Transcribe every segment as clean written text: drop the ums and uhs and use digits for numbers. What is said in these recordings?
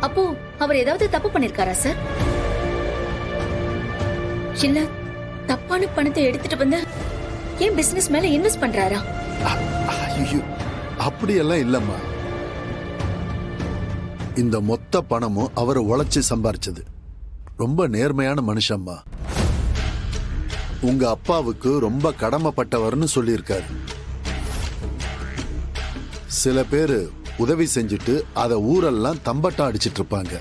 அப்போ அவர் ஏதாவது தப்பு பண்ணிருக்காரா சார்? இல்ல தப்பான பணத்தை எடுத்துட்டு வந்து ஏன் பிசினஸ் மேல இன்வெஸ்ட் பண்றாரா? ஐயோ, அப்படியெல்லாம் இல்லம்மா. இந்த மொத்த பணமும் அவர் உழைச்சு சம்பாரிச்சது. ரொம்ப நேர்மையான மனுஷம்மா. உங்க அப்பாவுக்கு ரொம்ப கடமைப்பட்டவர்னு சொல்லியிருக்காரு. சில பேரு உதவி செஞ்சுட்டு அத ஊரெல்லாம் தம்பட்டம் அடிச்சிட்டு இருப்பாங்க.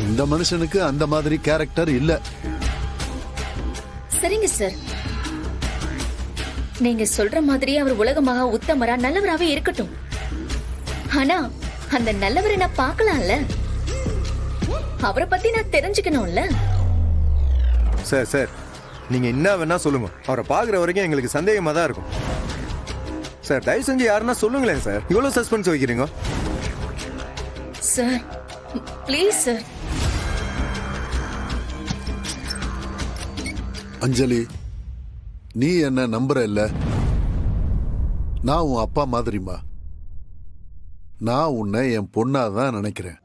இந்த மனுஷனுக்கு அந்த மாதிரி கேரக்டர் இல்ல. சரிங்க சார், நீங்க சொல்ற மாதிரி அவர் உலகமாக உத்தமரா நல்லவராவே இருக்கட்டும். ஆனா அந்த நல்லவரை நான் பார்க்கலாம்ல, அவரை பத்தி நான் தெரிஞ்சுக்கணும்ல. சார் சார், நீங்க என்ன வேணா சொல்லுங்க, அவரை பாக்குற வரைக்கும் எங்களுக்கு சந்தேகமா தான் இருக்கும். சார் தயவு செஞ்சு யாருன்னா சொல்லுங்களேன் சார், இவ்வளவு சஸ்பென்ஸ் வைக்கிறீங்க. Sir please sir. அஞ்சலி, நீ என்ன நம்புற இல்ல? நான் உன் அப்பா மாதிரிமா. நான் உன்னை என் பொண்ணாதான் நினைக்கிறேன்.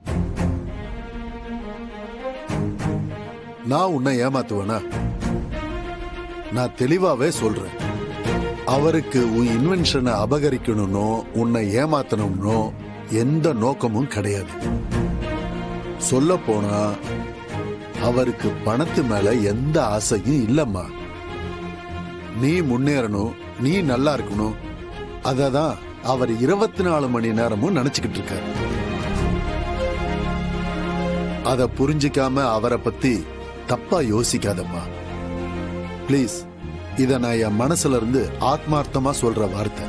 நான் உன்னை ஏமாத்துவேனா? நான் தெளிவாவே சொல்றேன். அவருக்கு உன் இன்வென்ஷனை அபகரிக்கணும்னோ உன்னை ஏமாத்தணும்னோ எந்த நோக்கமும் கிடையாது. சொல்ல போனா அவருக்கு பணத்து மேல எந்த ஆசையும் இல்லம்மா. நீ முன்னேறணும், நீ நல்லா இருக்கணும், அததான் அவர் 24 மணி நேரமும் நினைச்சுக்கிட்டு இருக்காரு. அத புரிஞ்சிக்காம அவரை பத்தி தப்பா யோசிக்காதம்மா பிளீஸ். இத நான் என் மனசுல இருந்து ஆத்மார்த்தமா சொல்ற வார்த்தை.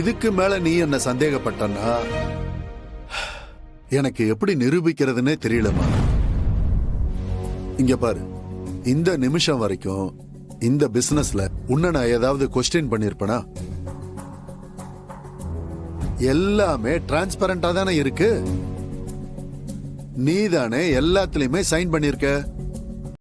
இதுக்கு மேல நீ என்ன சந்தேகப்பட்டன்னா எனக்கு எப்படி நிரூபிக்கிறதுனே தெரியலமா. இங்க பாரு, இந்த நிமிஷம் வரைக்கும் இந்த பிசினஸ்ல உன்னை நான் ஏதாவது கொஸ்டின் பண்ணிருப்பனா? எல்லாமே டிரான்ஸ்பரண்டா தானே இருக்கு. நீ தானே எல்லாத்துலயுமே சைன் பண்ணிருக்க.